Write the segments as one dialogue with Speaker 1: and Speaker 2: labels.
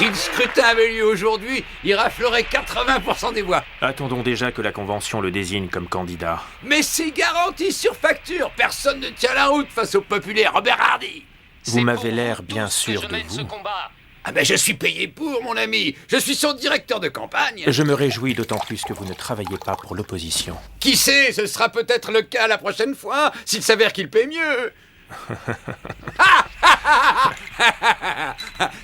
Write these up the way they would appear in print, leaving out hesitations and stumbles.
Speaker 1: Si le scrutin avait lieu aujourd'hui, il raflerait 80% des voix.
Speaker 2: Attendons déjà que la Convention le désigne comme candidat.
Speaker 1: Mais c'est garanti sur facture. Personne ne tient la route face au populaire Robert Hardy.
Speaker 2: Vous m'avez l'air bien sûr de vous.
Speaker 1: Ah ben je suis payé pour, mon ami. Je suis son directeur de campagne.
Speaker 2: Je me réjouis d'autant plus que vous ne travaillez pas pour l'opposition.
Speaker 1: Qui sait, ce sera peut-être le cas la prochaine fois, s'il s'avère qu'il paie mieux.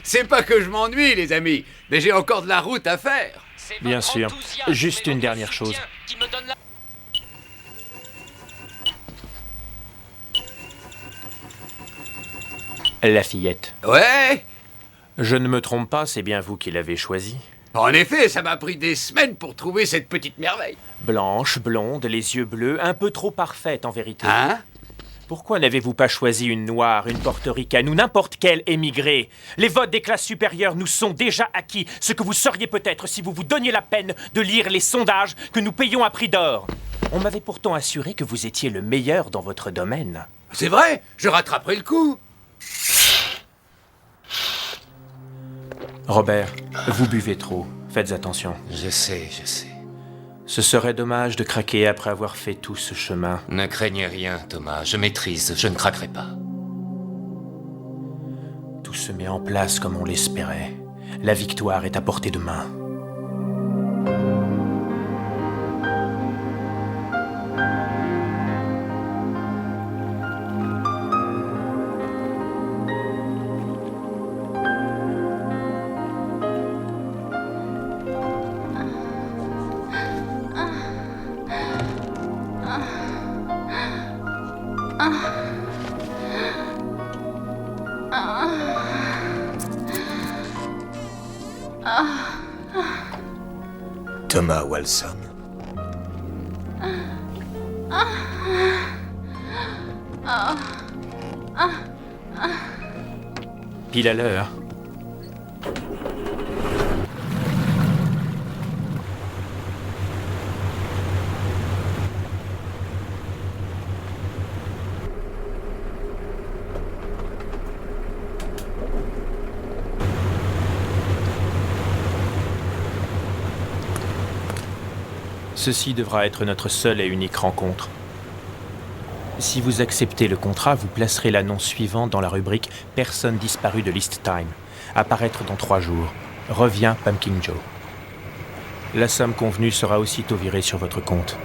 Speaker 1: C'est pas que je m'ennuie, les amis, mais j'ai encore de la route à faire.
Speaker 2: Bien sûr. Juste une dernière chose. La fillette.
Speaker 1: Ouais.
Speaker 2: Je ne me trompe pas, c'est bien vous qui l'avez choisie.
Speaker 1: En effet, ça m'a pris des semaines pour trouver cette petite merveille.
Speaker 2: Blanche, blonde, les yeux bleus, un peu trop parfaite en vérité.
Speaker 1: Hein?
Speaker 2: Pourquoi n'avez-vous pas choisi une noire, une portoricaine ou n'importe quelle émigrée? Les votes des classes supérieures nous sont déjà acquis, ce que vous sauriez peut-être si vous vous donniez la peine de lire les sondages que nous payons à prix d'or. On m'avait pourtant assuré que vous étiez le meilleur dans votre domaine.
Speaker 1: C'est vrai, je rattraperai le coup.
Speaker 2: Robert, vous buvez trop. Faites attention.
Speaker 3: Je sais.
Speaker 2: Ce serait dommage de craquer après avoir fait tout ce chemin.
Speaker 3: Ne craignez rien, Thomas. Je maîtrise, je ne craquerai pas.
Speaker 2: Tout se met en place comme on l'espérait. La victoire est à portée de main.
Speaker 4: Thomas Walson.
Speaker 2: Pile à l'heure. Ceci devra être notre seule et unique rencontre. Si vous acceptez le contrat, vous placerez l'annonce suivante dans la rubrique « Personne disparue de List Time », apparaître dans 3 jours. Reviens Pumpkin Joe. La somme convenue sera aussitôt virée sur votre compte.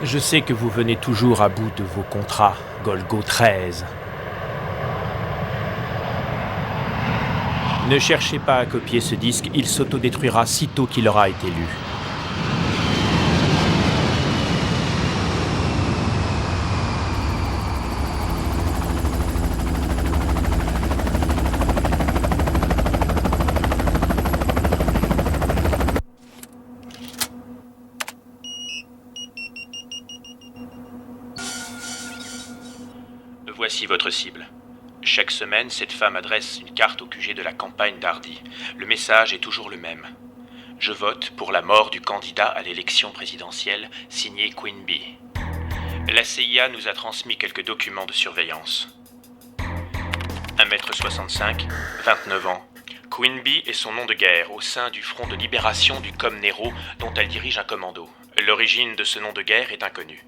Speaker 2: Je sais que vous venez toujours à bout de vos contrats, Golgo 13. Ne cherchez pas à copier ce disque, il s'autodétruira sitôt qu'il aura été lu. Voici votre cible. Chaque semaine, cette femme adresse une carte au QG de la campagne d'Hardy. Le message est toujours le même. Je vote pour la mort du candidat à l'élection présidentielle, signé Queen Bee. La CIA nous a transmis quelques documents de surveillance. 1m65, 29 ans. Queen Bee est son nom de guerre au sein du Front de libération du Comnero, dont elle dirige un commando. L'origine de ce nom de guerre est inconnue.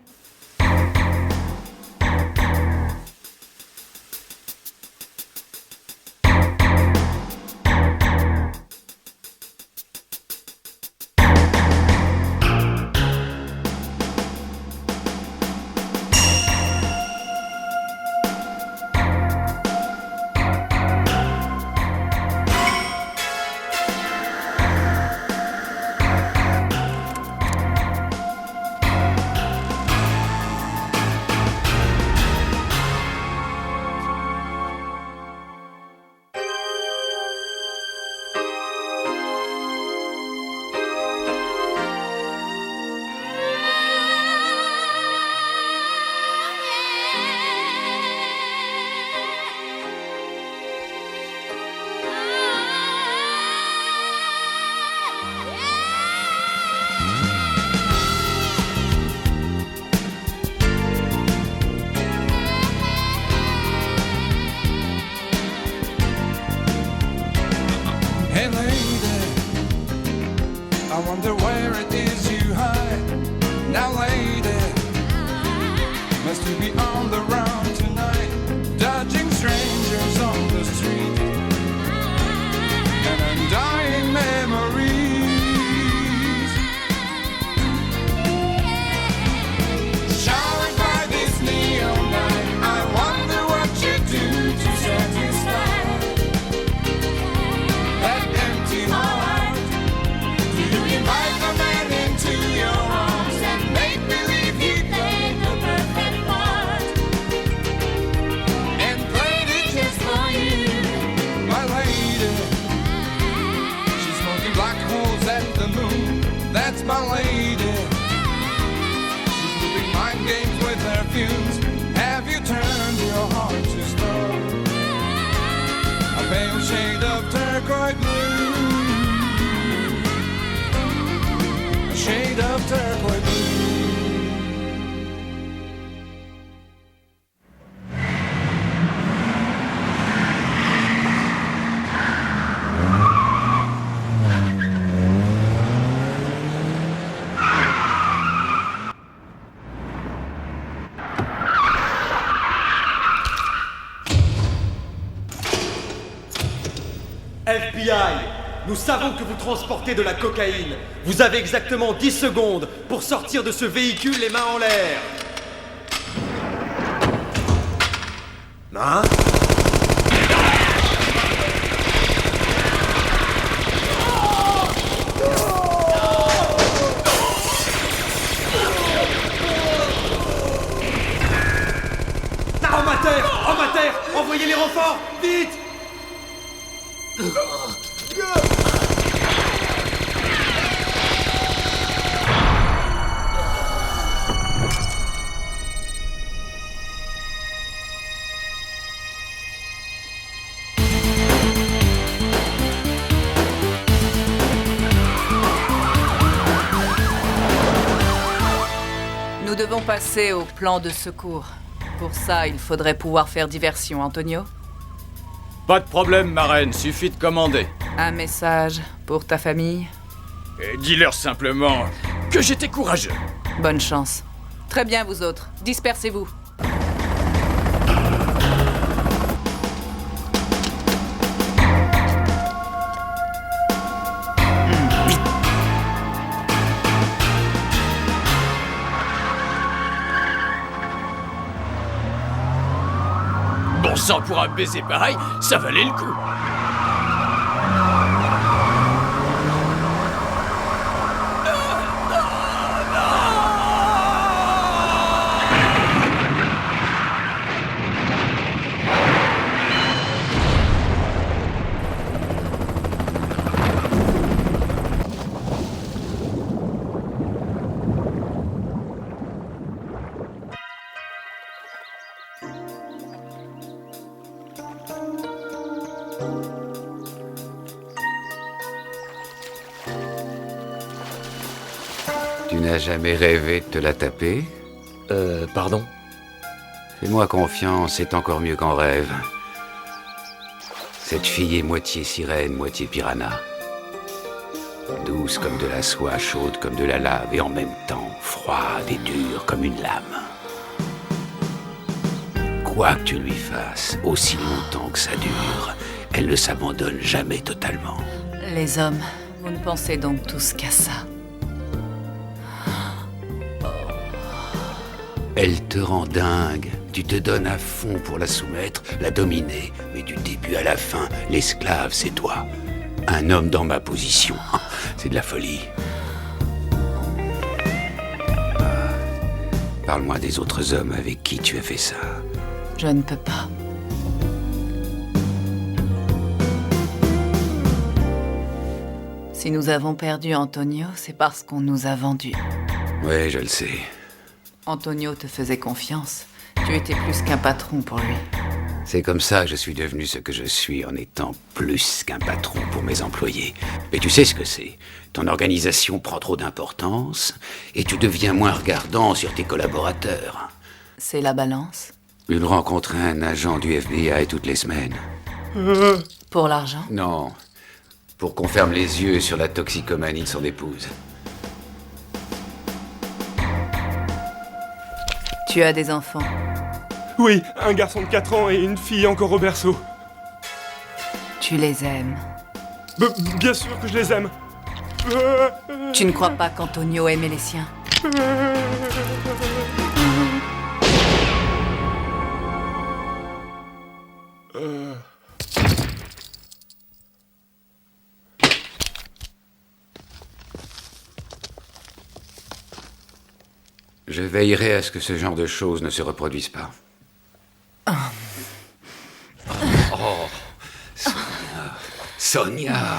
Speaker 5: bright blue, a shade of turquoise blue.
Speaker 6: FBI, nous savons que vous transportez de la cocaïne. Vous avez exactement 10 secondes pour sortir de ce véhicule les mains en l'air.
Speaker 4: Hein?
Speaker 6: Homme à terre, envoyez les renforts, vite!
Speaker 7: Nous devons passer au plan de secours. Pour ça, il faudrait pouvoir faire diversion, Antonio.
Speaker 1: Pas de problème, ma reine, suffit de commander.
Speaker 7: Un message pour ta famille.
Speaker 1: Et dis-leur simplement que j'étais courageux.
Speaker 7: Bonne chance. Très bien, vous autres. Dispersez-vous.
Speaker 1: Bon sang, pour un baiser pareil, ça valait le coup.
Speaker 8: Tu n'as jamais rêvé de te la taper?
Speaker 9: Pardon?
Speaker 8: Fais-moi confiance, c'est encore mieux qu'en rêve. Cette fille est moitié sirène, moitié piranha. Douce comme de la soie, chaude comme de la lave, et en même temps froide et dure comme une lame. Quoi que tu lui fasses, aussi longtemps que ça dure, elle ne s'abandonne jamais totalement.
Speaker 7: Les hommes, vous ne pensez donc tous qu'à ça.
Speaker 8: Elle te rend dingue, tu te donnes à fond pour la soumettre, la dominer, mais du début à la fin, l'esclave, c'est toi. Un homme dans ma position, c'est de la folie. Parle-moi des autres hommes avec qui tu as fait ça.
Speaker 7: Je ne peux pas. Si nous avons perdu Antonio, c'est parce qu'on nous a vendus.
Speaker 8: Ouais, je le sais.
Speaker 7: Antonio te faisait confiance. Tu étais plus qu'un patron pour lui.
Speaker 8: C'est comme ça que je suis devenu ce que je suis en étant plus qu'un patron pour mes employés. Mais tu sais ce que c'est. Ton organisation prend trop d'importance et tu deviens moins regardant sur tes collaborateurs.
Speaker 7: C'est la balance?
Speaker 8: Il rencontrait un agent du FBI toutes les semaines.
Speaker 7: Pour l'argent?
Speaker 8: Non, pour qu'on ferme les yeux sur la toxicomanie de son épouse.
Speaker 7: Tu as des enfants?
Speaker 9: Oui, un garçon de 4 ans et une fille encore au berceau.
Speaker 7: Tu les aimes?
Speaker 9: Bien sûr que je les aime.
Speaker 7: Tu ne crois pas qu'Antonio aimait les siens?
Speaker 8: Je veillerai à ce que ce genre de choses ne se reproduisent pas. Oh, Sonia. Sonia.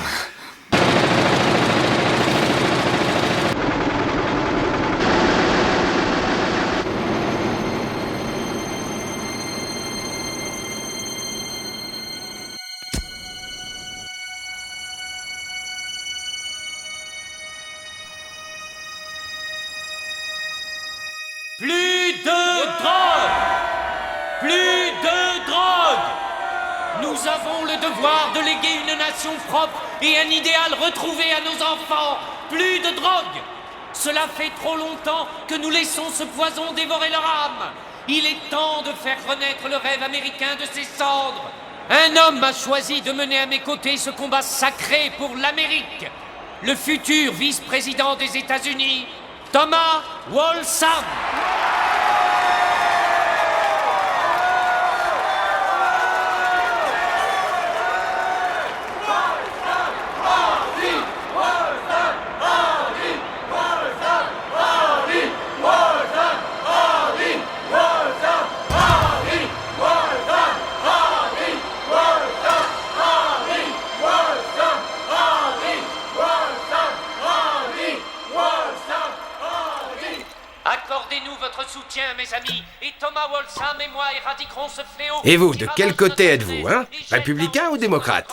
Speaker 10: Nous avons le devoir de léguer une nation propre et un idéal retrouvé à nos enfants. Plus de drogue. Cela fait trop longtemps que nous laissons ce poison dévorer leur âme. Il est temps de faire renaître le rêve américain de ses cendres. Un homme a choisi de mener à mes côtés ce combat sacré pour l'Amérique. Le futur vice-président des États-Unis, Thomas Walsham. Accordez-nous votre soutien, mes amis, et Thomas Walsham et moi éradiquerons ce fléau.
Speaker 4: Et vous, de quel côté êtes-vous, hein? Républicain ou démocrate?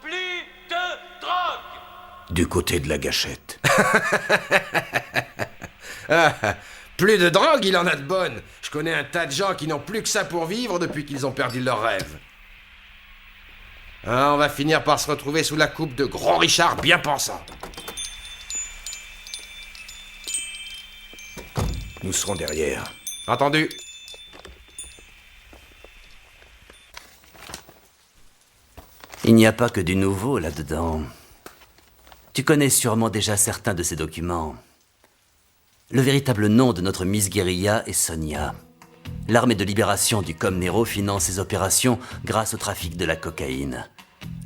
Speaker 10: Plus de drogue.
Speaker 4: Du côté de la gâchette.
Speaker 11: Plus de drogue, il en a de bonnes. Je connais un tas de gens qui n'ont plus que ça pour vivre depuis qu'ils ont perdu leurs rêves. On va finir par se retrouver sous la coupe de gros Richard bien pensant.
Speaker 4: Nous serons derrière.
Speaker 11: Entendu.
Speaker 12: Il n'y a pas que du nouveau là-dedans. Tu connais sûrement déjà certains de ces documents. Le véritable nom de notre Miss Guérilla est Sonia. L'armée de libération du Comnero finance ses opérations grâce au trafic de la cocaïne.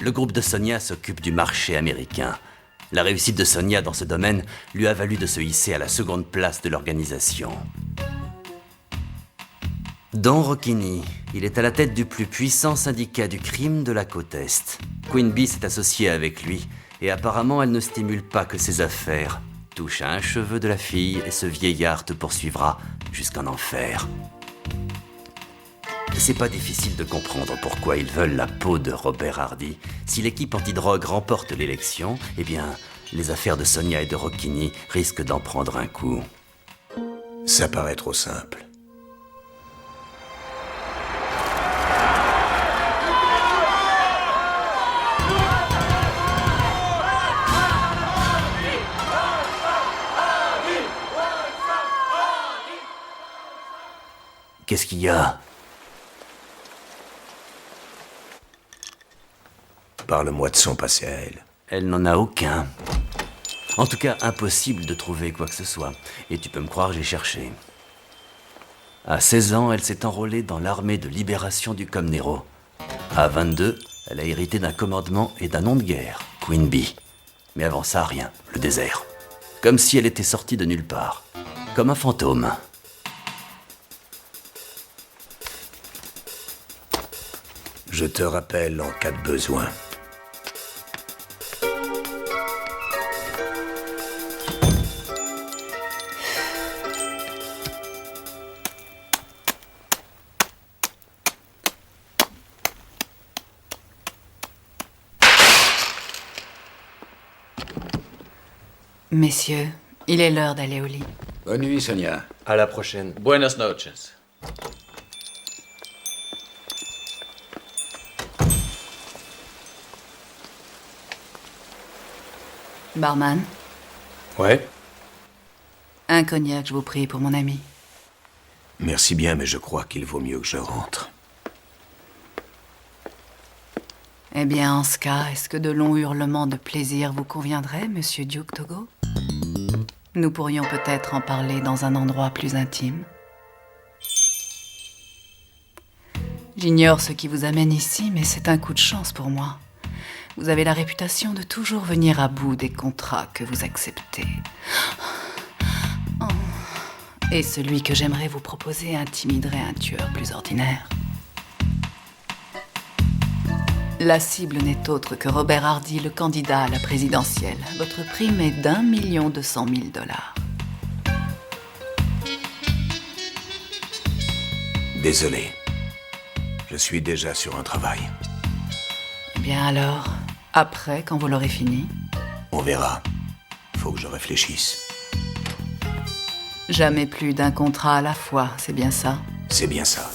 Speaker 12: Le groupe de Sonia s'occupe du marché américain. La réussite de Sonia dans ce domaine lui a valu de se hisser à la seconde place de l'organisation. Don Rockini, il est à la tête du plus puissant syndicat du crime de la côte Est. Queen Bee s'est associée avec lui, et apparemment elle ne stimule pas que ses affaires. Touche à un cheveu de la fille et ce vieillard te poursuivra jusqu'en enfer. C'est pas difficile de comprendre pourquoi ils veulent la peau de Robert Hardy. Si l'équipe antidrogue remporte l'élection, eh bien, les affaires de Sonia et de Rockini risquent d'en prendre un coup.
Speaker 4: Ça paraît trop simple.
Speaker 12: Qu'est-ce qu'il y a ?
Speaker 4: Parle-moi de son passé à elle.
Speaker 12: Elle n'en a aucun. En tout cas, impossible de trouver quoi que ce soit. Et tu peux me croire, j'ai cherché. À 16 ans, elle s'est enrôlée dans l'armée de libération du Comnero. À 22, elle a hérité d'un commandement et d'un nom de guerre, Queen Bee. Mais avant ça, rien, le désert. Comme si elle était sortie de nulle part. Comme un fantôme.
Speaker 4: Je te rappelle en cas de besoin.
Speaker 7: Messieurs, il est l'heure d'aller au lit.
Speaker 8: Bonne nuit, Sonia.
Speaker 6: À la prochaine.
Speaker 13: Buenas noches.
Speaker 7: Barman,
Speaker 4: Ouais?
Speaker 7: un cognac, je vous prie, pour mon ami.
Speaker 4: Merci bien, mais je crois qu'il vaut mieux que je rentre.
Speaker 7: Eh bien, en ce cas, est-ce que de longs hurlements de plaisir vous conviendraient, monsieur Duke Togo? Nous pourrions peut-être en parler dans un endroit plus intime. J'ignore ce qui vous amène ici, mais c'est un coup de chance pour moi. Vous avez la réputation de toujours venir à bout des contrats que vous acceptez. Oh. Et celui que j'aimerais vous proposer intimiderait un tueur plus ordinaire. La cible n'est autre que Robert Hardy, le candidat à la présidentielle. Votre prime est d'1 200 000 $.
Speaker 4: Désolé. Je suis déjà sur un travail.
Speaker 7: Eh bien alors, après, quand vous l'aurez fini?
Speaker 4: On verra. Faut que je réfléchisse.
Speaker 7: Jamais plus d'un contrat à la fois, c'est bien ça?
Speaker 4: C'est bien ça.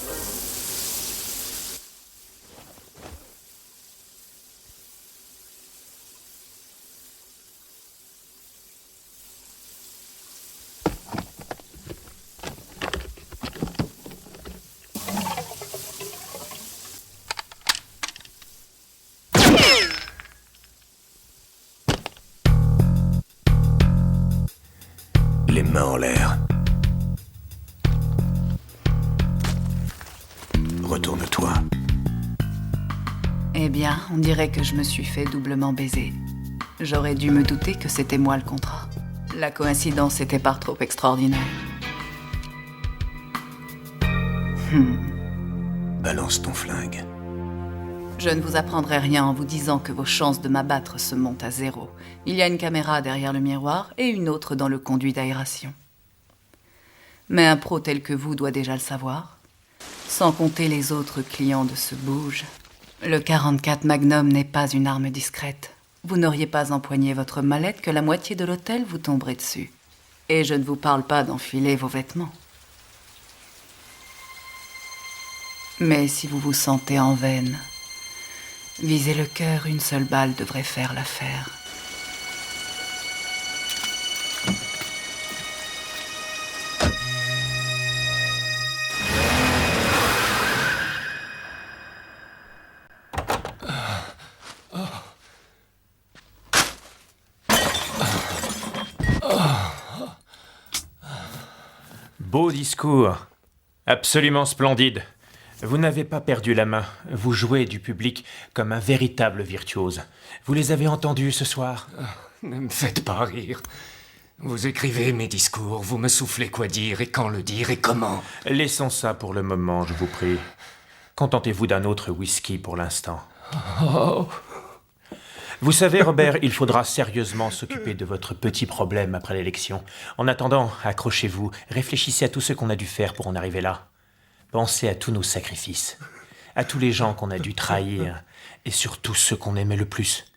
Speaker 7: Eh bien, on dirait que je me suis fait doublement baiser. J'aurais dû me douter que c'était moi le contrat. La coïncidence était par trop extraordinaire.
Speaker 4: Balance ton flingue.
Speaker 7: Je ne vous apprendrai rien en vous disant que vos chances de m'abattre se montent à 0. Il y a une caméra derrière le miroir et une autre dans le conduit d'aération. Mais un pro tel que vous doit déjà le savoir. Sans compter les autres clients de ce bouge. Le 44 Magnum n'est pas une arme discrète. Vous n'auriez pas empoigné votre mallette que la moitié de l'hôtel vous tomberait dessus. Et je ne vous parle pas d'enfiler vos vêtements. Mais si vous vous sentez en veine, visez le cœur, une seule balle devrait faire l'affaire.
Speaker 2: Beau discours. Absolument splendide. Vous n'avez pas perdu la main. Vous jouez du public comme un véritable virtuose. Vous les avez entendus ce soir?
Speaker 3: Ne me faites pas rire. Vous écrivez mes discours, vous me soufflez quoi dire et quand le dire et comment.
Speaker 2: Laissons ça pour le moment, je vous prie. Contentez-vous d'un autre whisky pour l'instant.
Speaker 3: Oh.
Speaker 2: Vous savez, Robert, il faudra sérieusement s'occuper de votre petit problème après l'élection. En attendant, accrochez-vous, réfléchissez à tout ce qu'on a dû faire pour en arriver là. Pensez à tous nos sacrifices, à tous les gens qu'on a dû trahir, et surtout ceux qu'on aimait le plus.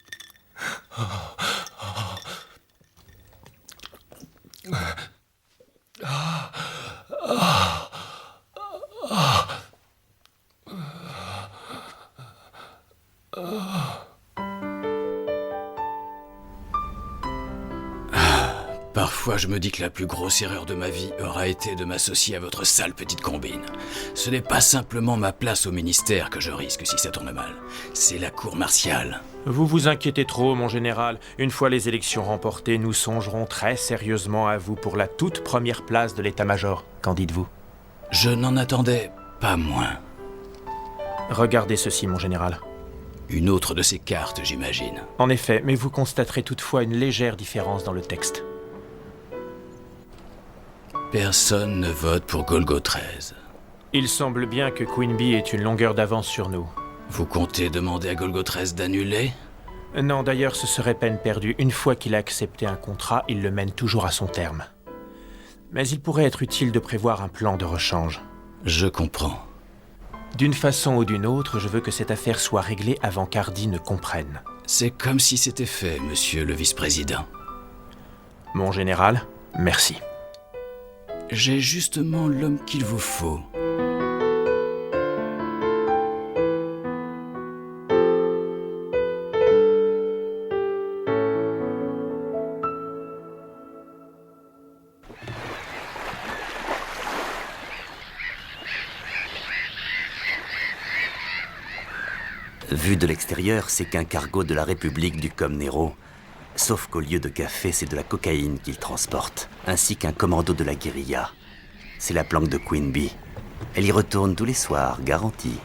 Speaker 8: Parfois, je me dis que la plus grosse erreur de ma vie aura été de m'associer à votre sale petite combine. Ce n'est pas simplement ma place au ministère que je risque si ça tourne mal. C'est la cour martiale.
Speaker 2: Vous vous inquiétez trop, mon général. Une fois les élections remportées, nous songerons très sérieusement à vous pour la toute première place de l'état-major. Qu'en dites-vous?
Speaker 8: Je n'en attendais pas moins.
Speaker 2: Regardez ceci, mon général.
Speaker 8: Une autre de ces cartes, j'imagine.
Speaker 2: En effet, mais vous constaterez toutefois une légère différence dans le texte.
Speaker 8: Personne ne vote pour Golgo 13.
Speaker 2: Il semble bien que Queenby ait une longueur d'avance sur nous.
Speaker 8: Vous comptez demander à Golgo 13 d'annuler?
Speaker 2: Non, d'ailleurs, ce serait peine perdue. Une fois qu'il a accepté un contrat, il le mène toujours à son terme. Mais il pourrait être utile de prévoir un plan de rechange.
Speaker 8: Je comprends.
Speaker 2: D'une façon ou d'une autre, je veux que cette affaire soit réglée avant qu'Hardy ne comprenne.
Speaker 8: C'est comme si c'était fait, monsieur le vice-président.
Speaker 2: Mon général, merci.
Speaker 8: J'ai justement l'homme qu'il vous faut.
Speaker 12: Vu de l'extérieur, c'est qu'un cargo de la République du Comnero. Sauf qu'au lieu de café, c'est de la cocaïne qu'il transporte, ainsi qu'un commando de la guérilla. C'est la planque de Queenby. Elle y retourne tous les soirs, garantie.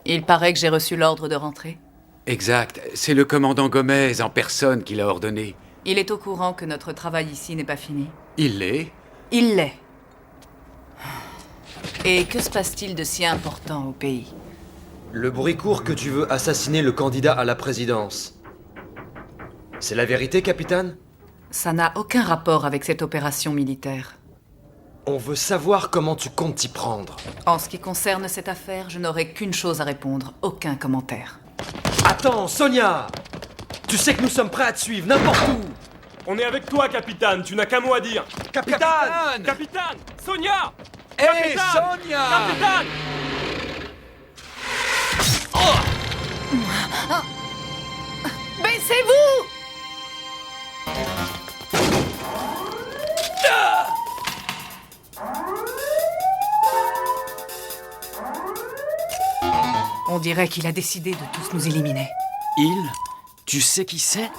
Speaker 7: Il paraît que j'ai reçu l'ordre de rentrer.
Speaker 8: Exact. C'est le commandant Gomez en personne qui l'a ordonné.
Speaker 7: Il est au courant que notre travail ici n'est pas fini.
Speaker 8: Il l'est?
Speaker 7: Il l'est. Et que se passe-t-il de si important au pays?
Speaker 6: Le bruit court que tu veux assassiner le candidat à la présidence. C'est la vérité, capitaine?
Speaker 7: Ça n'a aucun rapport avec cette opération militaire.
Speaker 6: On veut savoir comment tu comptes t'y prendre.
Speaker 7: En ce qui concerne cette affaire, je n'aurai qu'une chose à répondre, aucun commentaire.
Speaker 6: Attends, Sonia! Tu sais que nous sommes prêts à te suivre n'importe où!
Speaker 9: On est avec toi, capitaine, tu n'as qu'un mot à dire.
Speaker 6: Capitaine!
Speaker 9: Capitaine! Sonia!
Speaker 1: Hé,
Speaker 9: Capitaine!
Speaker 1: Sonia!
Speaker 9: Capitaine!
Speaker 7: Baissez-vous! On dirait qu'il a décidé de tous nous éliminer.
Speaker 8: Il? Tu sais qui c'est?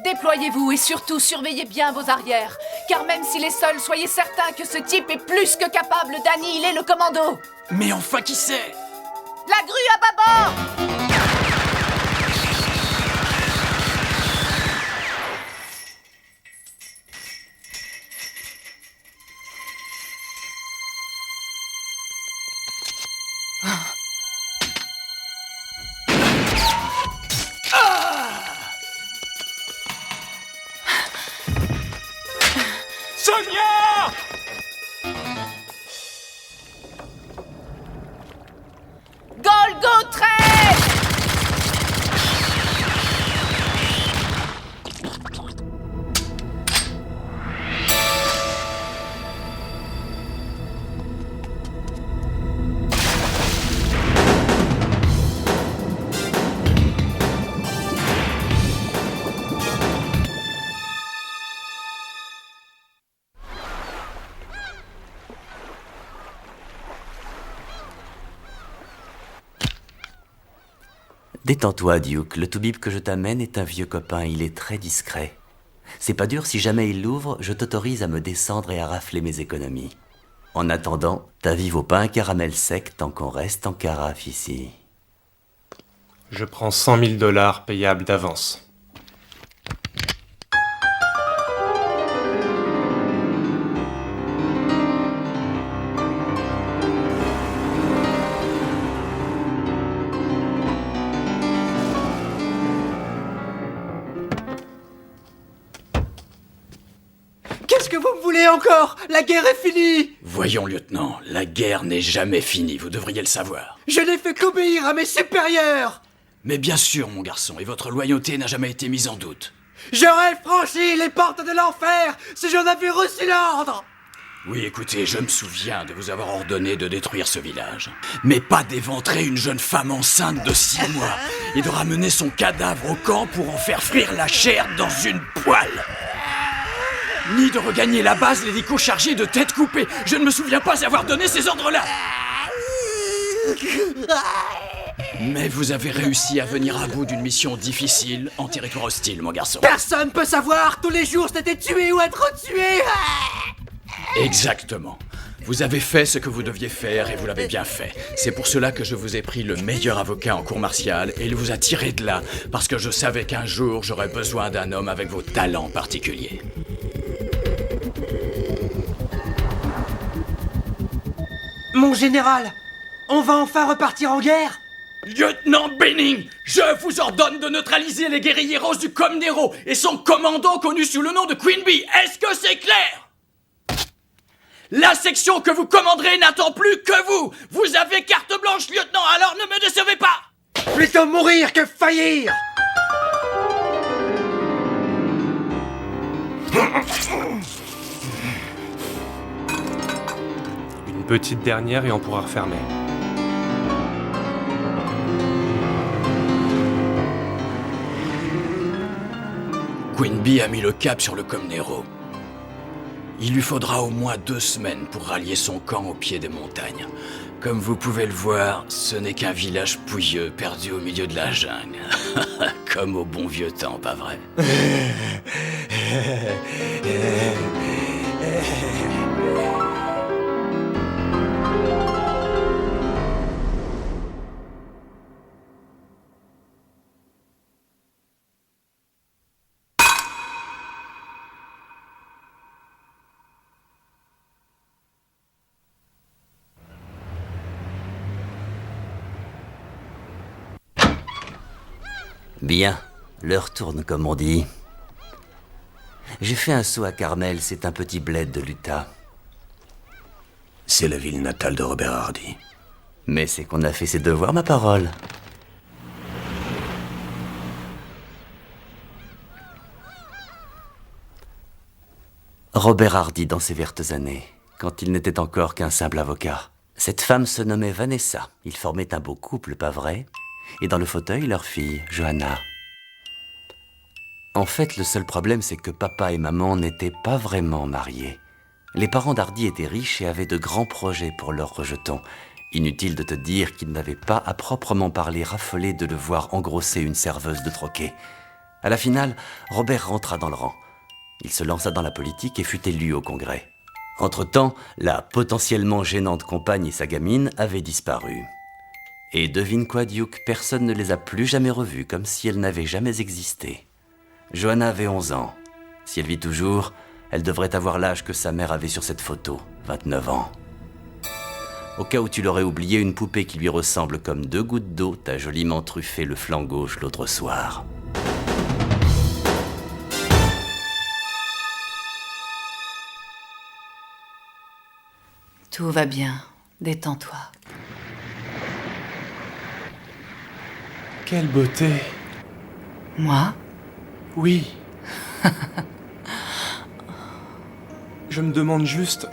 Speaker 7: Déployez-vous et surtout surveillez bien vos arrières. Car même s'il est seul, soyez certain que ce type est plus que capable d'annihiler le commando.
Speaker 13: Mais enfin, qui c'est?
Speaker 7: La grue à bâbord!
Speaker 9: Sonia!
Speaker 7: Golgothret!
Speaker 12: Détends-toi, Duke. Le toubib que je t'amène est un vieux copain. Il est très discret. C'est pas dur, si jamais il l'ouvre, je t'autorise à me descendre et à rafler mes économies. En attendant, ta vie vaut pas un caramel sec tant qu'on reste en carafe ici.
Speaker 9: Je prends 100 000 $ payables d'avance.
Speaker 6: Qu'est-ce que vous me voulez encore? La guerre est finie!
Speaker 13: Voyons, lieutenant, la guerre n'est jamais finie, vous devriez le savoir.
Speaker 6: Je n'ai fait qu'obéir à mes supérieurs!
Speaker 13: Mais bien sûr, mon garçon, et votre loyauté n'a jamais été mise en doute.
Speaker 6: J'aurais franchi les portes de l'enfer si j'en avais reçu l'ordre!
Speaker 13: Oui, écoutez, je me souviens de vous avoir ordonné de détruire ce village. Mais pas d'éventrer une jeune femme enceinte de 6 mois et de ramener son cadavre au camp pour en faire frire la chair dans une poêle. Ni de regagner la base l'hélico chargé de têtes coupées. Je ne me souviens pas avoir donné ces ordres-là. Mais vous avez réussi à venir à bout d'une mission difficile en territoire hostile, mon garçon.
Speaker 6: Personne peut savoir! Tous les jours, c'était tuer ou être tué!
Speaker 13: Exactement. Vous avez fait ce que vous deviez faire et vous l'avez bien fait. C'est pour cela que je vous ai pris le meilleur avocat en cour martiale et il vous a tiré de là, parce que je savais qu'un jour j'aurais besoin d'un homme avec vos talents particuliers.
Speaker 6: Mon général, on va enfin repartir en guerre?
Speaker 13: Lieutenant Benning, je vous ordonne de neutraliser les guérilleros du Comnero et son commandant connu sous le nom de Queen Bee. Est-ce que c'est clair? La section que vous commanderez n'attend plus que vous. Vous avez carte blanche, lieutenant, alors ne me décevez pas.
Speaker 6: Plutôt mourir que faillir.
Speaker 9: Une petite dernière et on pourra refermer.
Speaker 13: Queen Bee a mis le cap sur le Comnero. Il lui faudra au moins 2 semaines pour rallier son camp au pied des montagnes. Comme vous pouvez le voir, ce n'est qu'un village pouilleux perdu au milieu de la jungle. Comme au bon vieux temps, pas vrai?
Speaker 12: Bien, l'heure tourne comme on dit. J'ai fait un saut à Carmel, c'est un petit bled de l'Utah.
Speaker 4: C'est la ville natale de Robert Hardy.
Speaker 12: Mais c'est qu'on a fait ses devoirs, ma parole. Robert Hardy dans ses vertes années, quand il n'était encore qu'un simple avocat. Cette femme se nommait Vanessa. Ils formaient un beau couple, pas vrai? Et dans le fauteuil, leur fille, Johanna. En fait, le seul problème, c'est que papa et maman n'étaient pas vraiment mariés. Les parents d'Hardy étaient riches et avaient de grands projets pour leurs rejetons. Inutile de te dire qu'ils n'avaient pas, à proprement parler, raffolé de le voir engrosser une serveuse de troquet. À la finale, Robert rentra dans le rang. Il se lança dans la politique et fut élu au Congrès. Entre-temps, la potentiellement gênante compagne et sa gamine avaient disparu. Et devine quoi, Duke, personne ne les a plus jamais revues, comme si elles n'avaient jamais existé. Joanna avait 11 ans. Si elle vit toujours, elle devrait avoir l'âge que sa mère avait sur cette photo, 29 ans. Au cas où tu l'aurais oublié, une poupée qui lui ressemble comme 2 gouttes d'eau t'a joliment truffé le flanc gauche l'autre soir.
Speaker 7: Tout va bien. Détends-toi.
Speaker 9: Quelle beauté.
Speaker 7: Moi?
Speaker 9: Oui. Je me demande juste...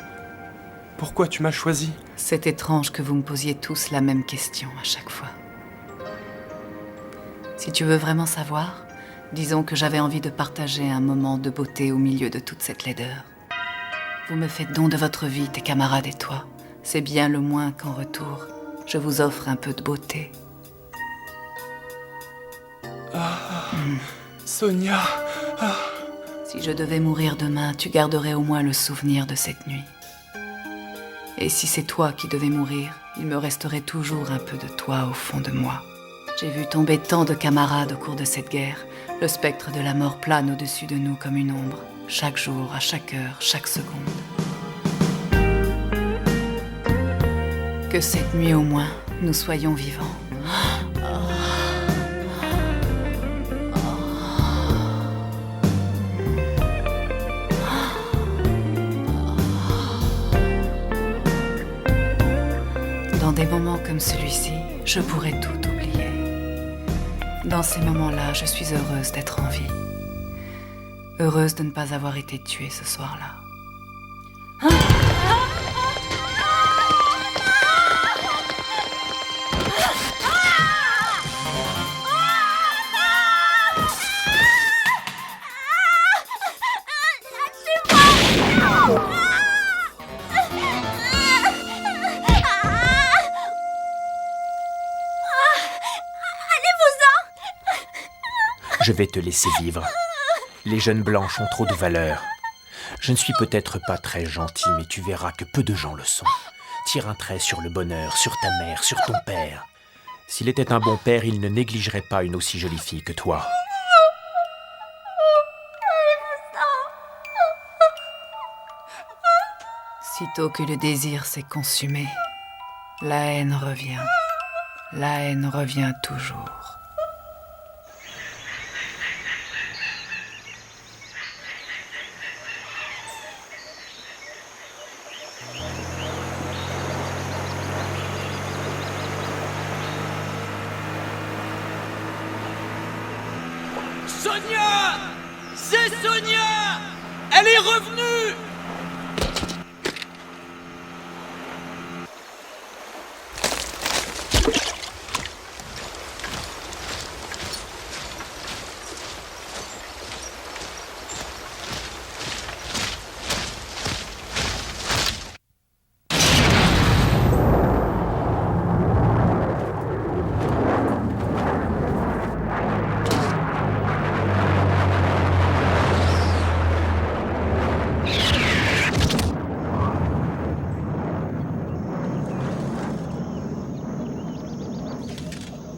Speaker 9: pourquoi tu m'as choisi?
Speaker 7: C'est étrange que vous me posiez tous la même question à chaque fois. Si tu veux vraiment savoir, disons que j'avais envie de partager un moment de beauté au milieu de toute cette laideur. Vous me faites don de votre vie, tes camarades et toi. C'est bien le moins qu'en retour, je vous offre un peu de beauté.
Speaker 9: Sonia.
Speaker 7: Si je devais mourir demain, tu garderais au moins le souvenir de cette nuit. Et si c'est toi qui devais mourir, il me resterait toujours un peu de toi au fond de moi. J'ai vu tomber tant de camarades au cours de cette guerre. Le spectre de la mort plane au-dessus de nous comme une ombre, chaque jour, à chaque heure, chaque seconde. Que cette nuit au moins, nous soyons vivants. Dans des moments comme celui-ci, je pourrais tout oublier. Dans ces moments-là, je suis heureuse d'être en vie. Heureuse de ne pas avoir été tuée ce soir-là.
Speaker 2: Je vais te laisser vivre. Les jeunes blanches ont trop de valeur. Je ne suis peut-être pas très gentil, mais tu verras que peu de gens le sont. Tire un trait sur le bonheur, sur ta mère, sur ton père. S'il était un bon père, il ne négligerait pas une aussi jolie fille que toi.
Speaker 7: Sitôt que le désir s'est consumé, la haine revient. La haine revient toujours.
Speaker 10: Sonia! C'est Sonia! Elle est revenue!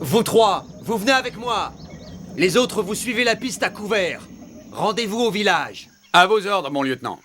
Speaker 6: Vous trois, vous venez avec moi. Les autres, vous suivez la piste à couvert. Rendez-vous au village.
Speaker 13: À vos ordres, mon lieutenant.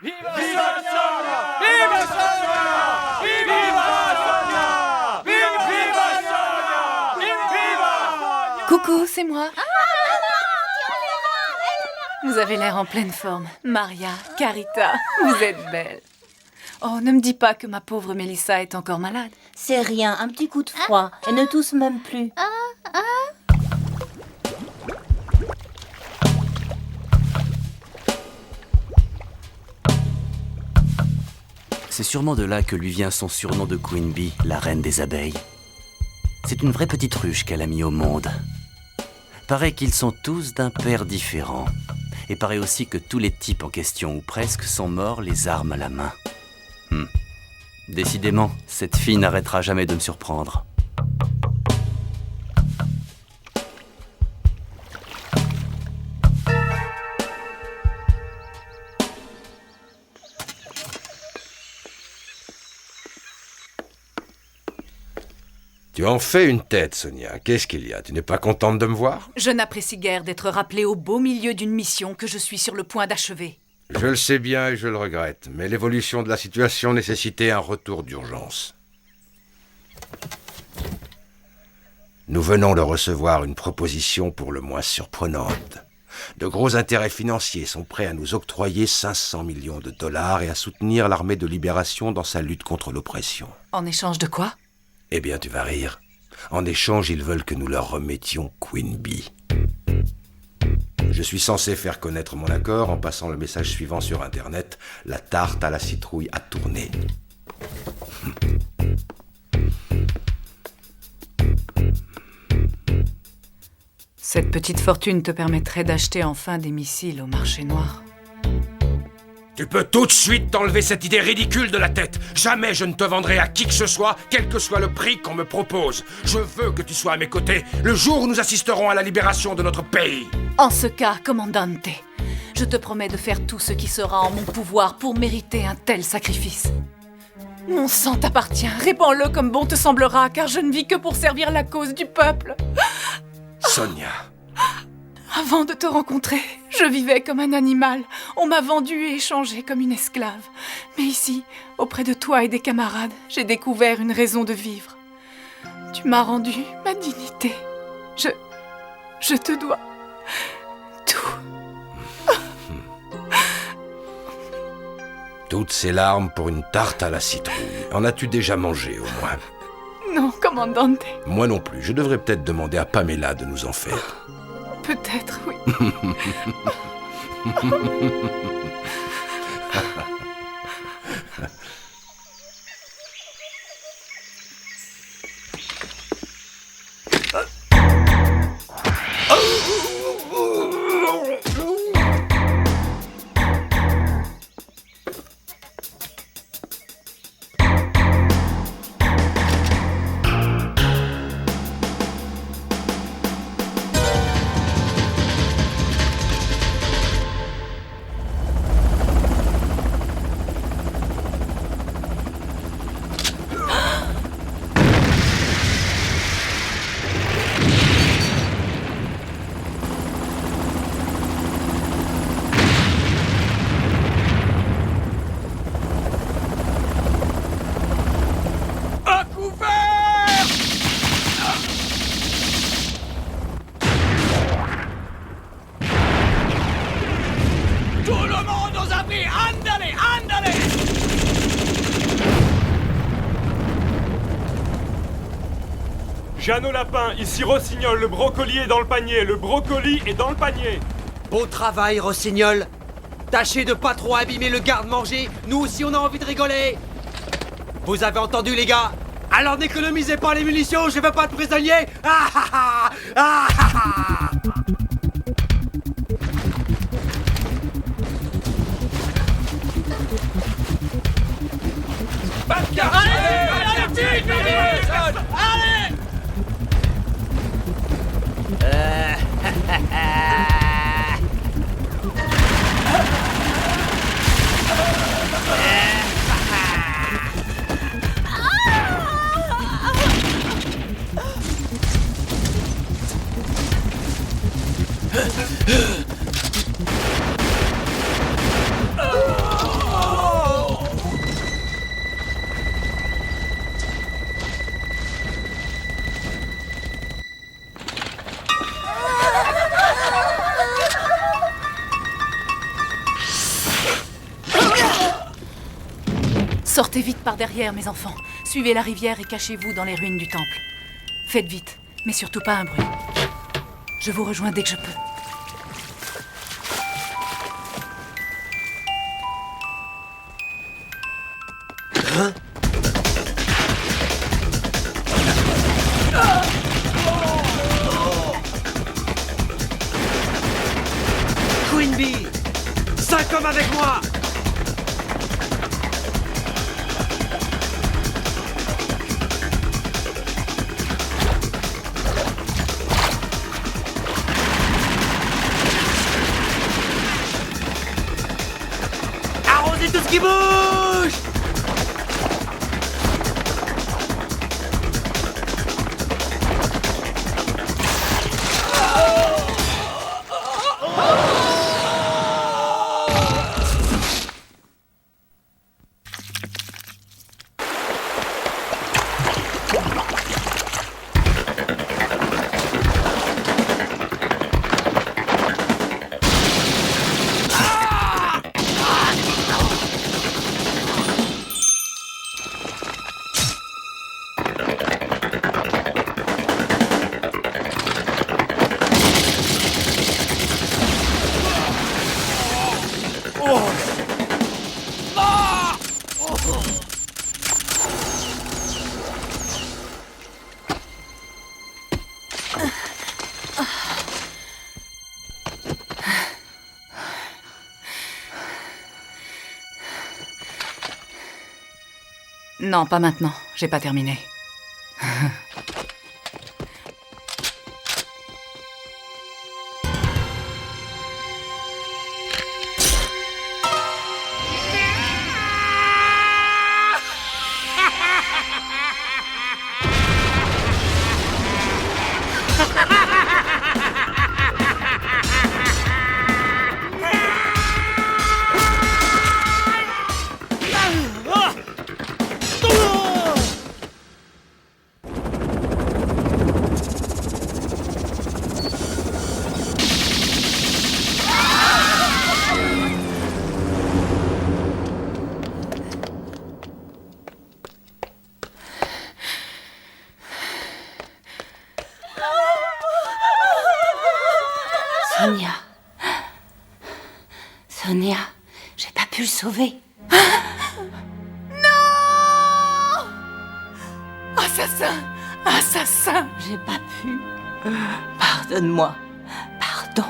Speaker 5: Viva Sonia! Viva Sonia! Viva Sonia! Viva Sonia! Viva
Speaker 7: c'est moi. Vous avez l'air en pleine forme. Maria, Carita, vous êtes belle. Oh, ne me dis pas que ma pauvre Mélissa est encore malade.
Speaker 14: C'est rien, un petit coup de froid. Elle ne tousse même plus.
Speaker 12: C'est sûrement de là que lui vient son surnom de Queen Bee, la reine des abeilles. C'est une vraie petite ruche qu'elle a mis au monde. Paraît qu'ils sont tous d'un père différent. Et paraît aussi que tous les types en question, ou presque, sont morts les armes à la main. Décidément, cette fille n'arrêtera jamais de me surprendre.
Speaker 11: Tu en fais une tête, Sonia. Qu'est-ce qu'il y a? Tu n'es pas contente de me voir?
Speaker 7: Je n'apprécie guère d'être rappelée au beau milieu d'une mission que je suis sur le point d'achever.
Speaker 11: Je le sais bien et je le regrette, mais l'évolution de la situation nécessitait un retour d'urgence. Nous venons de recevoir une proposition pour le moins surprenante. De gros intérêts financiers sont prêts à nous octroyer 500 millions de dollars et à soutenir l'armée de libération dans sa lutte contre l'oppression.
Speaker 7: En échange de quoi?
Speaker 11: Eh bien, tu vas rire. En échange, ils veulent que nous leur remettions Queen Bee. Je suis censé faire connaître mon accord en passant le message suivant sur Internet. La tarte à la citrouille a tourné.
Speaker 7: Cette petite fortune te permettrait d'acheter enfin des missiles au marché noir.
Speaker 11: Tu peux tout de suite t'enlever cette idée ridicule de la tête. Jamais je ne te vendrai à qui que ce soit, quel que soit le prix qu'on me propose. Je veux que tu sois à mes côtés le jour où nous assisterons à la libération de notre pays.
Speaker 7: En ce cas, commandante, je te promets de faire tout ce qui sera en mon pouvoir pour mériter un tel sacrifice. Mon sang t'appartient, répands-le comme bon te semblera, car je ne vis que pour servir la cause du peuple.
Speaker 11: Sonia.
Speaker 7: Avant de te rencontrer, je vivais comme un animal. On m'a vendue et échangée comme une esclave. Mais ici, auprès de toi et des camarades, j'ai découvert une raison de vivre. Tu m'as rendu ma dignité. Je te dois tout.
Speaker 11: Toutes ces larmes pour une tarte à la citrouille. En as-tu déjà mangé, au moins?
Speaker 7: Non, commandante.
Speaker 11: Moi non plus. Je devrais peut-être demander à Pamela de nous en faire.
Speaker 7: Peut-être, oui.
Speaker 15: Jeannot Lapin, ici Rossignol, le brocoli est dans le panier, le brocoli est dans le panier.
Speaker 6: Beau travail, Rossignol. Tâchez de pas trop abîmer le garde-manger, nous aussi on a envie de rigoler. Vous avez entendu, les gars? Alors n'économisez pas les munitions, je veux pas de prisonniers. Ah ah ah ah ah.
Speaker 7: Sortez vite par derrière, mes enfants. Suivez la rivière et cachez-vous dans les ruines du temple. Faites vite, mais surtout pas un bruit. Je vous rejoins dès que je peux.
Speaker 6: Hein? Queen Bee! 5 hommes avec moi! Arrosez tout ce qui bouge!
Speaker 7: Non, pas maintenant. J'ai pas terminé.
Speaker 14: Sonia. Sonia, j'ai pas pu le sauver.
Speaker 7: Non! Assassin! Assassin!
Speaker 14: J'ai pas pu. Pardonne-moi. Pardon.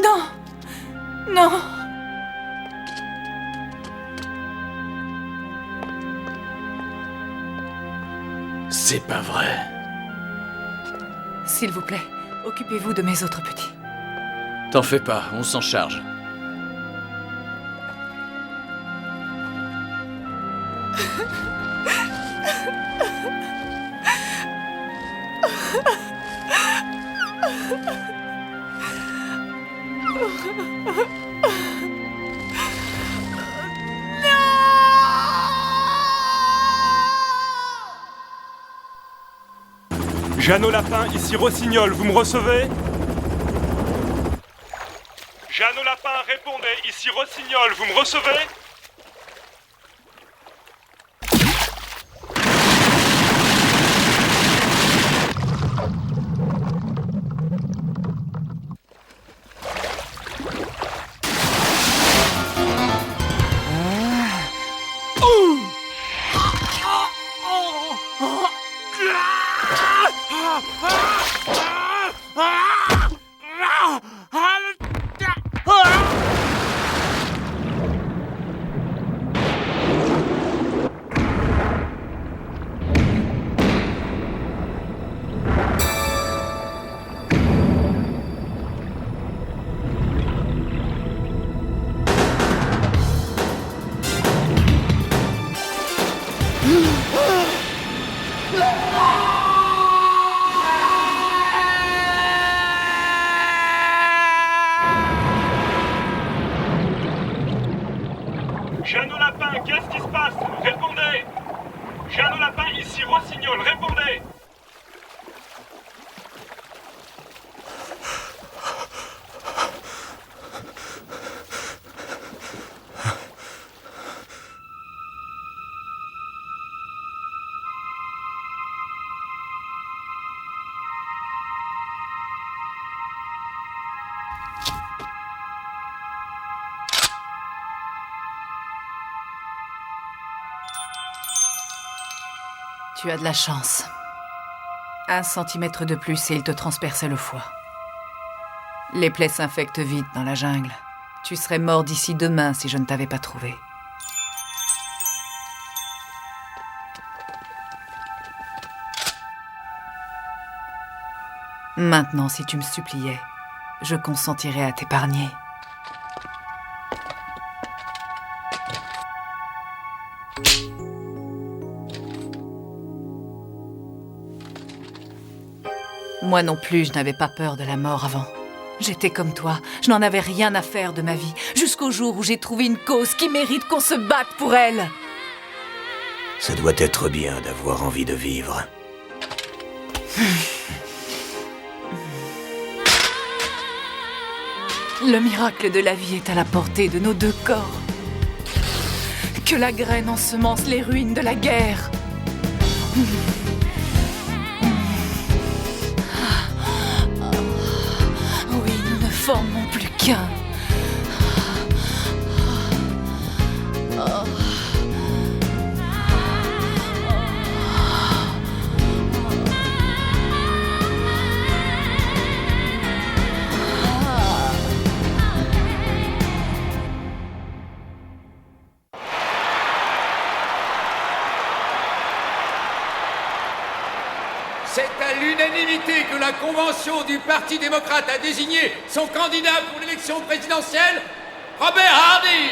Speaker 7: Non! Non!
Speaker 13: C'est pas vrai.
Speaker 7: S'il vous plaît, occupez-vous de mes autres petits.
Speaker 13: T'en fais pas, on s'en charge.
Speaker 15: Jeannot Lapin, ici Rossignol, vous me recevez? Jeannot Lapin, répondez, ici Rossignol, vous me recevez?
Speaker 7: Tu as de la chance. 1 centimètre de plus et il te transperçait le foie. Les plaies s'infectent vite dans la jungle. Tu serais mort d'ici demain si je ne t'avais pas trouvé. Maintenant, si tu me suppliais, je consentirais à t'épargner. Moi non plus, je n'avais pas peur de la mort avant. J'étais comme toi, je n'en avais rien à faire de ma vie, jusqu'au jour où j'ai trouvé une cause qui mérite qu'on se batte pour elle.
Speaker 4: Ça doit être bien d'avoir envie de vivre.
Speaker 7: Le miracle de la vie est à la portée de nos 2 corps. Que la graine ensemence les ruines de la guerre. Oui, nous ne formons plus qu'un.
Speaker 1: C'est à l'unanimité que la convention du Parti démocrate a désigné son candidat pour l'élection présidentielle, Robert Hardy.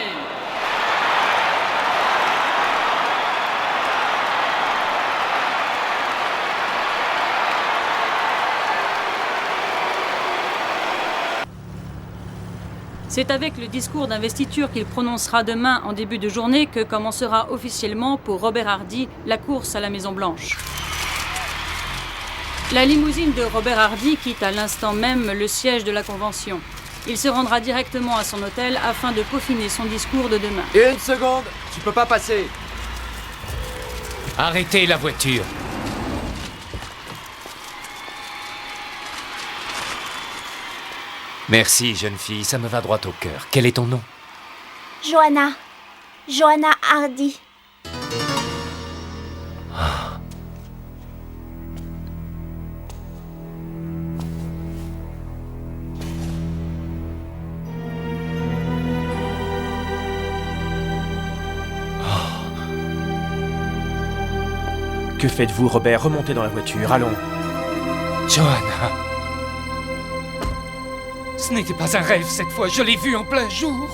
Speaker 16: C'est avec le discours d'investiture qu'il prononcera demain en début de journée que commencera officiellement pour Robert Hardy la course à la Maison-Blanche. La limousine de Robert Hardy quitte à l'instant même le siège de la Convention. Il se rendra directement à son hôtel afin de peaufiner son discours de demain.
Speaker 6: 1 seconde, tu peux pas passer.
Speaker 3: Arrêtez la voiture. Merci, jeune fille, ça me va droit au cœur. Quel est ton nom?
Speaker 14: Johanna. Johanna Hardy.
Speaker 2: Que faites-vous, Robert? Remontez dans la voiture, allons.
Speaker 3: Johanna. Ce n'était pas un rêve cette fois, je l'ai vu en plein jour.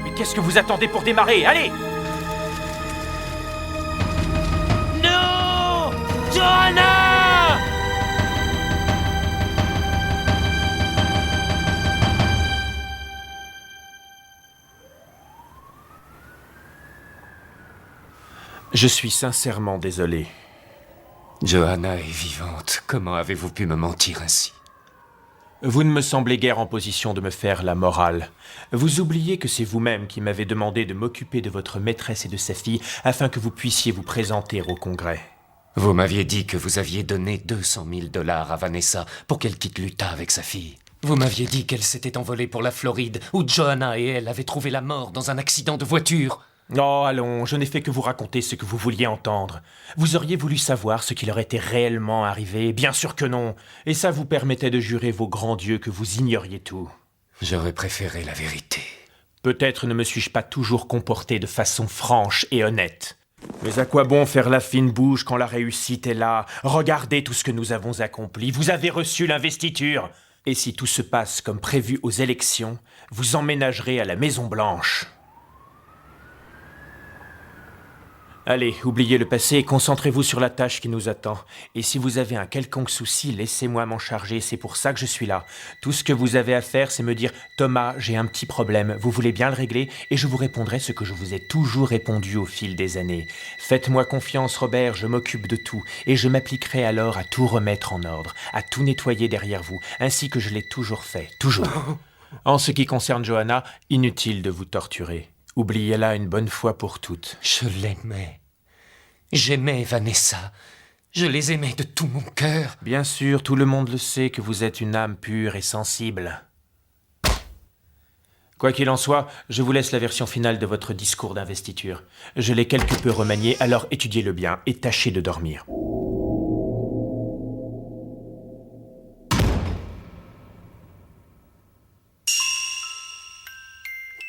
Speaker 2: Mais qu'est-ce que vous attendez pour démarrer? Allez!
Speaker 10: Non! Johanna!
Speaker 2: Je suis sincèrement désolé.
Speaker 3: Johanna est vivante. Comment avez-vous pu me mentir ainsi?
Speaker 2: Vous ne me semblez guère en position de me faire la morale. Vous oubliez que c'est vous-même qui m'avez demandé de m'occuper de votre maîtresse et de sa fille afin que vous puissiez vous présenter au Congrès.
Speaker 3: Vous m'aviez dit que vous aviez donné 200 000 $ à Vanessa pour qu'elle quitte l'Utah avec sa fille. Vous m'aviez dit qu'elle s'était envolée pour la Floride, où Johanna et elle avaient trouvé la mort dans un accident de voiture.
Speaker 2: Oh, allons, je n'ai fait que vous raconter ce que vous vouliez entendre. Vous auriez voulu savoir ce qui leur était réellement arrivé? Bien sûr que non. Et ça vous permettait de jurer vos grands dieux que vous ignoriez tout.
Speaker 3: J'aurais préféré la vérité.
Speaker 2: Peut-être ne me suis-je pas toujours comporté de façon franche et honnête. Mais à quoi bon faire la fine bouche quand la réussite est là? Regardez tout ce que nous avons accompli. Vous avez reçu l'investiture. Et si tout se passe comme prévu aux élections, vous emménagerez à la Maison-Blanche. Allez, oubliez le passé et concentrez-vous sur la tâche qui nous attend. Et si vous avez un quelconque souci, laissez-moi m'en charger, c'est pour ça que je suis là. Tout ce que vous avez à faire, c'est me dire « Thomas, j'ai un petit problème, vous voulez bien le régler ?» Et je vous répondrai ce que je vous ai toujours répondu au fil des années. Faites-moi confiance, Robert, je m'occupe de tout. Et je m'appliquerai alors à tout remettre en ordre, à tout nettoyer derrière vous, ainsi que je l'ai toujours fait, toujours. En ce qui concerne Johanna, inutile de vous torturer. Oubliez-la une bonne fois pour toutes.
Speaker 3: Je l'aimais. J'aimais Vanessa. Je les aimais de tout mon cœur.
Speaker 2: Bien sûr, tout le monde le sait que vous êtes une âme pure et sensible. Quoi qu'il en soit, je vous laisse la version finale de votre discours d'investiture. Je l'ai quelque peu remanié, alors étudiez-le bien et tâchez de dormir.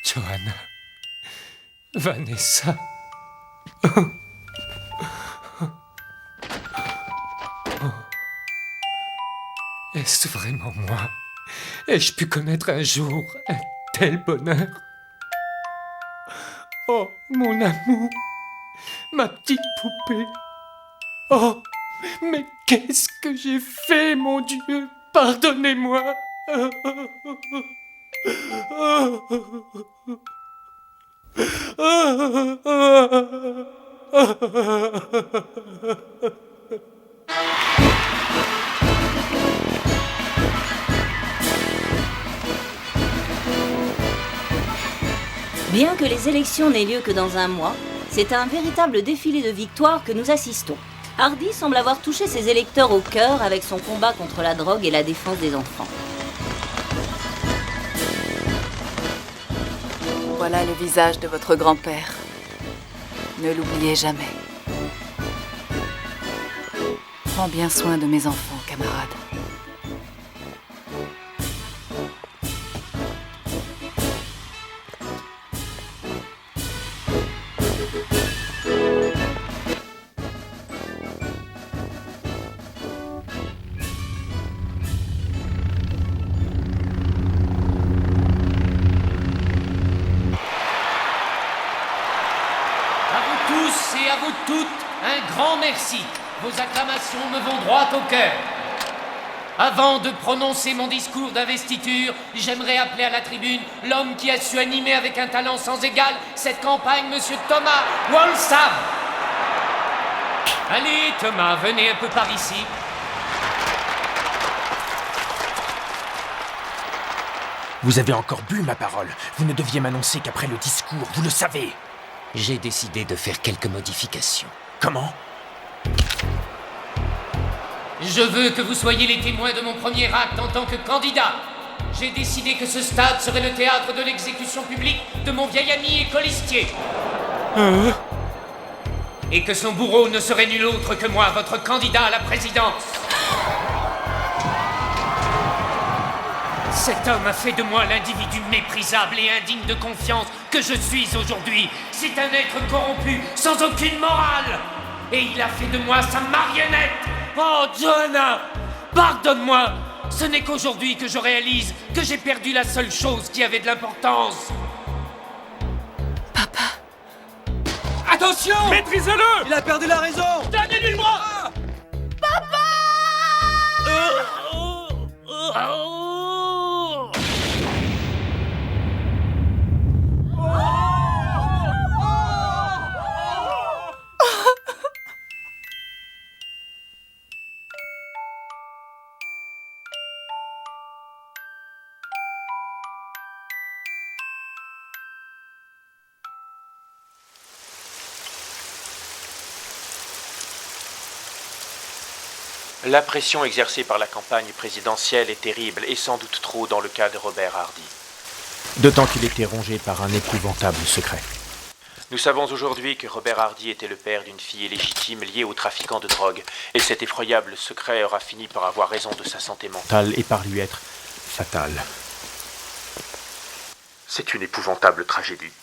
Speaker 3: Johanna. Vanessa. Est-ce vraiment moi? Ai-je pu connaître un jour un tel bonheur? Oh, mon amour, ma petite poupée. Oh, mais qu'est-ce que j'ai fait, mon Dieu? Pardonnez-moi.
Speaker 14: Bien que les élections n'aient lieu que dans un mois, c'est à un véritable défilé de victoires que nous assistons. Hardy semble avoir touché ses électeurs au cœur avec son combat contre la drogue et la défense des enfants.
Speaker 7: Voilà le visage de votre grand-père. Ne l'oubliez jamais. Prends bien soin de mes enfants, camarades.
Speaker 10: Un grand merci. Vos acclamations me vont droit au cœur. Avant de prononcer mon discours d'investiture, j'aimerais appeler à la tribune l'homme qui a su animer avec un talent sans égal cette campagne, Monsieur Thomas Walsam. Allez, Thomas, venez un peu par ici.
Speaker 2: Vous avez encore bu ma parole. Vous ne deviez m'annoncer qu'après le discours, vous le savez.
Speaker 3: J'ai décidé de faire quelques modifications.
Speaker 2: Comment?
Speaker 10: Je veux que vous soyez les témoins de mon premier acte en tant que candidat. J'ai décidé que ce stade serait le théâtre de l'exécution publique de mon vieil ami et colistier. Et que son bourreau ne serait nul autre que moi, votre candidat à la présidence. Cet homme a fait de moi l'individu méprisable et indigne de confiance que je suis aujourd'hui. C'est un être corrompu, sans aucune morale. Et il a fait de moi sa marionnette. Oh, Johanna, pardonne-moi. Ce n'est qu'aujourd'hui que je réalise que j'ai perdu la seule chose qui avait de l'importance.
Speaker 7: Papa.
Speaker 15: Attention! Maîtrisez-le!
Speaker 6: Il a perdu la raison!
Speaker 15: Donnez-lui le bras!
Speaker 14: Papa!
Speaker 2: La pression exercée par la campagne présidentielle est terrible et sans doute trop dans le cas de Robert Hardy. D'autant qu'il était rongé par un épouvantable secret. Nous savons aujourd'hui que Robert Hardy était le père d'une fille illégitime liée au trafiquant de drogue, et cet effroyable secret aura fini par avoir raison de sa santé mentale et par lui être fatal. C'est une épouvantable tragédie.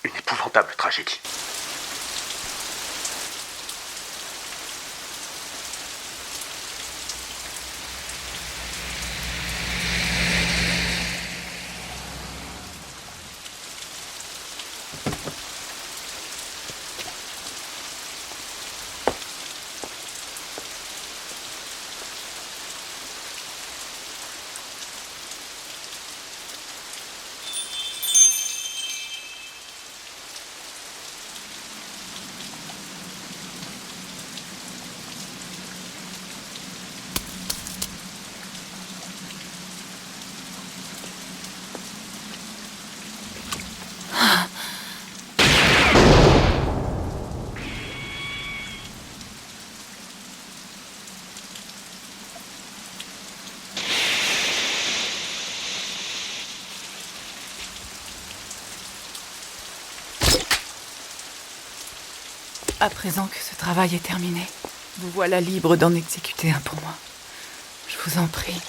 Speaker 2: Une épouvantable tragédie.
Speaker 7: À présent que ce travail est terminé, vous voilà libre d'en exécuter un pour moi. Je vous en prie.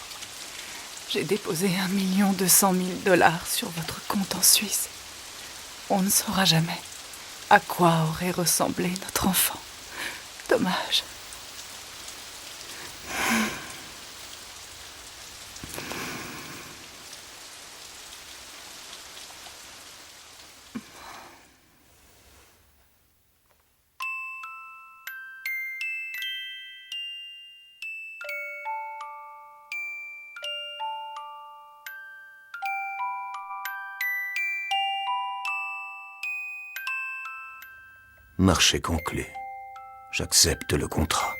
Speaker 7: J'ai déposé $1 200 000 sur votre compte en Suisse. On ne saura jamais à quoi aurait ressemblé notre enfant. Dommage.
Speaker 4: Marché conclu. J'accepte le contrat.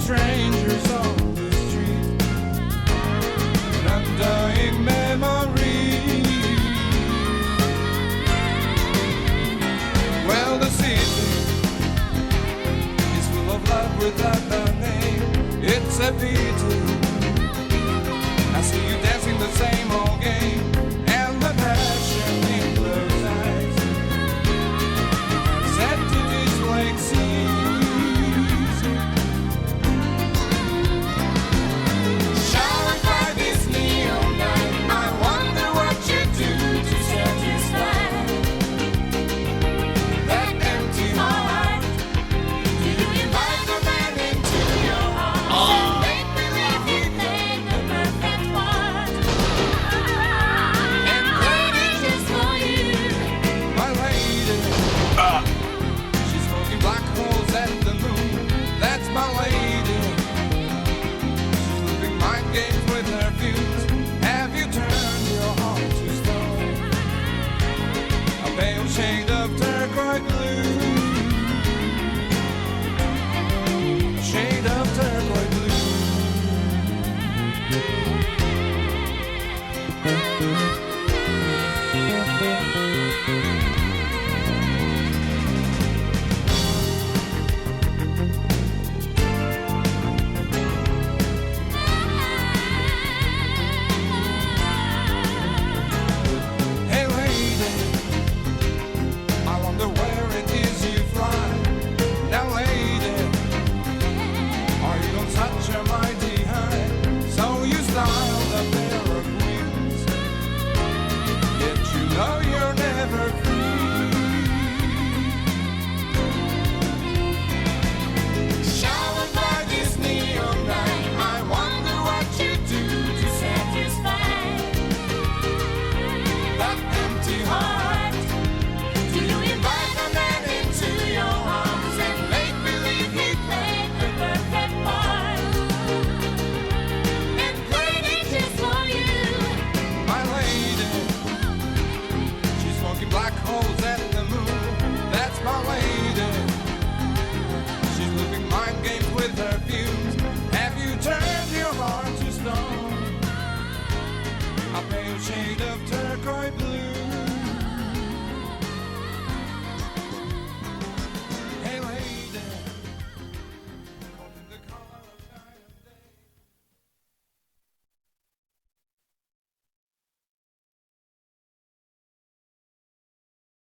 Speaker 5: Strangers on the street, an undying memory. Well, the city is full of love without a name. It's a pity. I see you dancing the same